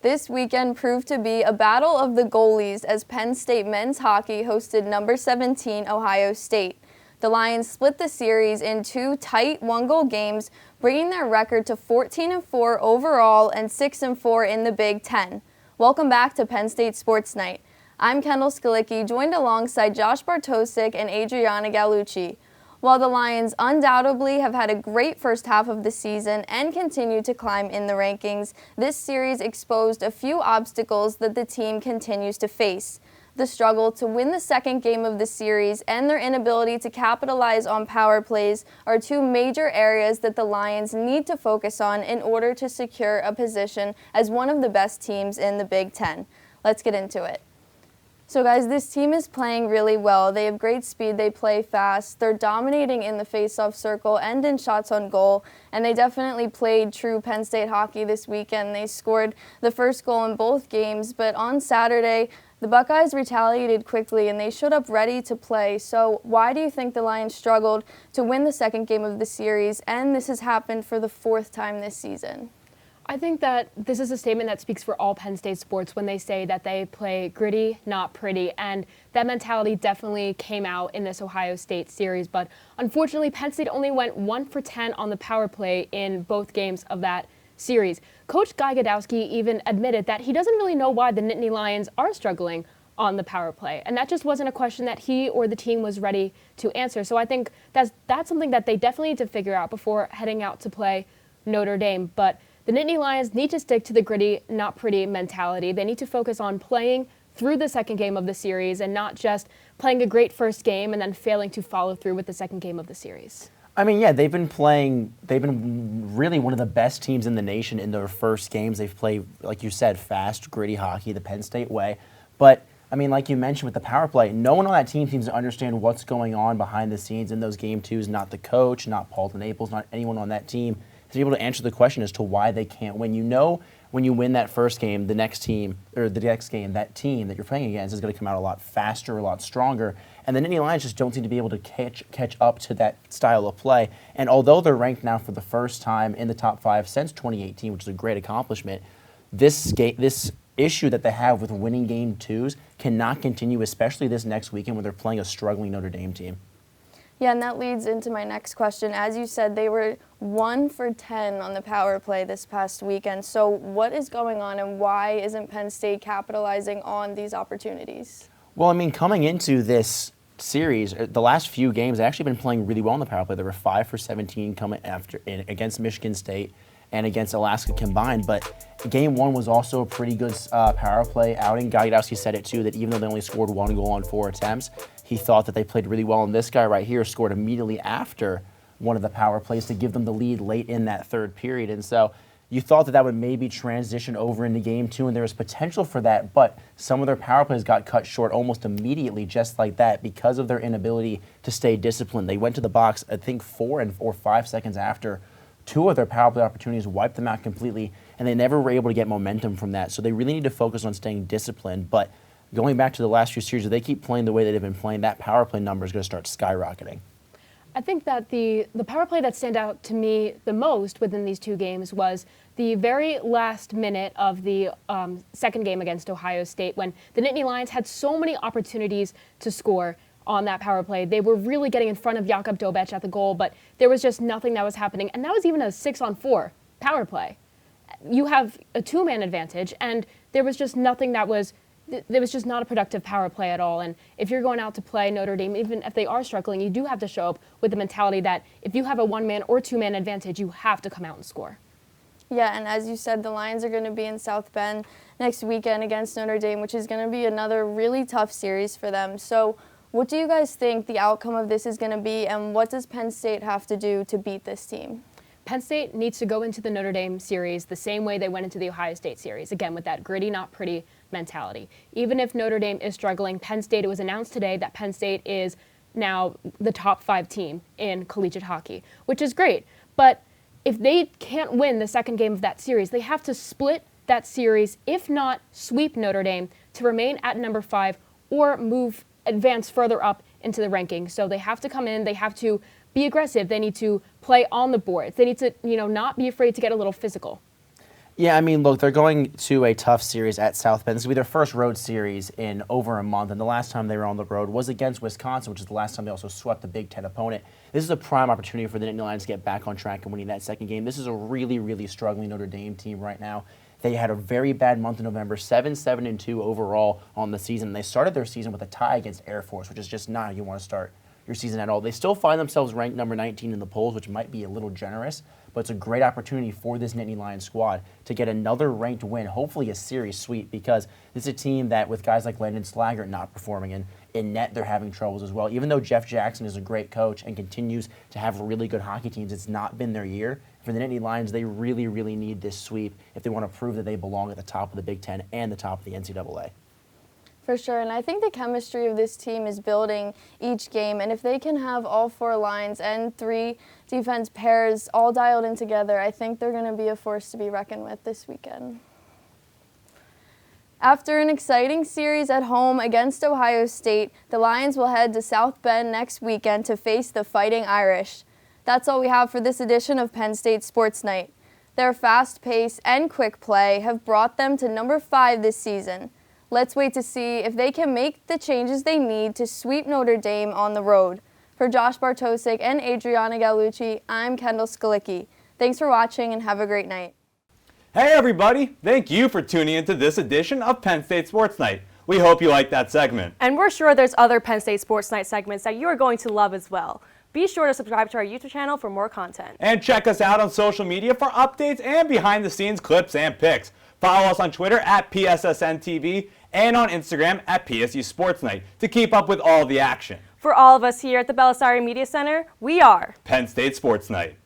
This weekend proved to be a battle of the goalies as Penn State men's hockey hosted number 17 Ohio State. The Lions split the series in two tight one-goal games, bringing their record to 14-4 overall and 6-4 in the Big Ten. Welcome back to Penn State Sports Night. I'm Kendall Skalicky, joined alongside Josh Bartosik and Adrianna Gallucci. While the Lions undoubtedly have had a great first half of the season and continue to climb in the rankings, this series exposed a few obstacles that the team continues to face. The struggle to win the second game of the series and their inability to capitalize on power plays are two major areas that the Lions need to focus on in order to secure a position as one of the best teams in the Big Ten. Let's get into it. So guys, this team is playing really well. They have great speed, they play fast, they're dominating in the face-off circle and in shots on goal, and they definitely played true Penn State hockey this weekend. They scored the first goal in both games, but on Saturday, the Buckeyes retaliated quickly and they showed up ready to play. So why do you think the Lions struggled to win the second game of the series, and this has happened for the fourth time this season? I think that this is a statement that speaks for all Penn State sports when they say that they play gritty, not pretty, and that mentality definitely came out in this Ohio State series. But unfortunately, Penn State only went 1 for 10 on the power play in both games of that series. Coach Gadowski even admitted that he doesn't really know why the Nittany Lions are struggling on the power play, and that just wasn't a question that he or the team was ready to answer. So I think that's something that they definitely need to figure out before heading out to play Notre Dame. But the Nittany Lions need to stick to the gritty, not pretty mentality. They need to focus on playing through the second game of the series and not just playing a great first game and then failing to follow through with the second game of the series. I mean, yeah, they've been really one of the best teams in the nation in their first games. They've played, like you said, fast, gritty hockey, the Penn State way. But, I mean, like you mentioned with the power play, no one on that team seems to understand what's going on behind the scenes in those game twos. Not the coach, not Paul Naples, not anyone on that team to be able to answer the question as to why they can't win. You know, when you win that first game, the next game, that team that you're playing against is going to come out a lot faster, a lot stronger. And the Nittany Lions just don't seem to be able to catch up to that style of play. And although they're ranked now for the first time in the top 5 since 2018, which is a great accomplishment, this issue that they have with winning game twos cannot continue, especially this next weekend when they're playing a struggling Notre Dame team. Yeah, and that leads into my next question. As you said, they were 1 for 10 on the power play this past weekend. So what is going on, and why isn't Penn State capitalizing on these opportunities? Well, I mean, coming into this series, the last few games, they've actually been playing really well on the power play. They were 5 for 17 coming against Michigan State and against Alaska combined. But game 1 was also a pretty good power play outing. Gadowski said it too, that even though they only scored 1 goal on 4 attempts, he thought that they played really well. And this guy right here scored immediately after one of the power plays to give them the lead late in that third period. And so you thought that would maybe transition over into game 2, and there was potential for that, but some of their power plays got cut short almost immediately just like that because of their inability to stay disciplined. They went to the box, I think, 4 or 5 seconds after 2 of their power play opportunities, wiped them out completely, and they never were able to get momentum from that. So they really need to focus on staying disciplined. But going back to the last few series, if they keep playing the way that they've been playing, that power play number is going to start skyrocketing. I think that the power play that stand out to me the most within these two games was the very last minute of the second game against Ohio State, when the Nittany Lions had so many opportunities to score on that power play. They were really getting in front of Jakub Dobek at the goal, but there was just nothing that was happening. And that was even a 6-on-4 power play. You have a 2-man advantage, and there was just nothing that was there was just not a productive power play at all. And if you're going out to play Notre Dame, even if they are struggling, you do have to show up with the mentality that if you have a 1-man or 2-man advantage, you have to come out and score. Yeah, and as you said, the Lions are going to be in South Bend next weekend against Notre Dame, which is going to be another really tough series for them. So what do you guys think the outcome of this is going to be, and what does Penn State have to do to beat this team? Penn State needs to go into the Notre Dame series the same way they went into the Ohio State series, again, with that gritty, not pretty mentality. Even if Notre Dame is struggling, Penn State, it was announced today that Penn State is now the top 5 team in collegiate hockey, which is great. But if they can't win the second game of that series, they have to split that series, if not sweep Notre Dame, to remain at number 5 or advance further up into the rankings. So they have to come in, they have to be aggressive, they need to play on the boards, they need to, not be afraid to get a little physical. Yeah, I mean, look, they're going to a tough series at South Bend. This will be their first road series in over a month, and the last time they were on the road was against Wisconsin, which is the last time they also swept the Big Ten opponent. This is a prime opportunity for the Nittany Lions to get back on track and winning that second game. This is a really, really struggling Notre Dame team right now. They had a very bad month in November, 7-7-2 overall on the season. They started their season with a tie against Air Force, which is just not how you want to start your season at all. They still find themselves ranked number 19 in the polls, which might be a little generous, but it's a great opportunity for this Nittany Lions squad to get another ranked win, hopefully a series sweep, because this is a team that with guys like Landon Slaggert not performing in net, they're having troubles as well. Even though Jeff Jackson is a great coach and continues to have really good hockey teams, it's not been their year. For the Nittany Lions, they really, really need this sweep if they want to prove that they belong at the top of the Big Ten and the top of the NCAA. For sure, and I think the chemistry of this team is building each game, and if they can have all 4 lines and 3 defense pairs all dialed in together, I think they're going to be a force to be reckoned with this weekend. After an exciting series at home against Ohio State, the Lions will head to South Bend next weekend to face the Fighting Irish. That's all we have for this edition of Penn State Sports Night. Their fast pace and quick play have brought them to number 5 this season. Let's wait to see if they can make the changes they need to sweep Notre Dame on the road. For Josh Bartosik and Adrianna Gallucci, I'm Kendall Skalicky. Thanks for watching and have a great night. Hey everybody, thank you for tuning into this edition of Penn State Sports Night. We hope you liked that segment. And we're sure there's other Penn State Sports Night segments that you are going to love as well. Be sure to subscribe to our YouTube channel for more content. And check us out on social media for updates and behind-the-scenes clips and pics. Follow us on Twitter at PSSN TV and on Instagram at PSU Sports Night to keep up with all the action. For all of us here at the Belisari Media Center, we are Penn State Sports Night.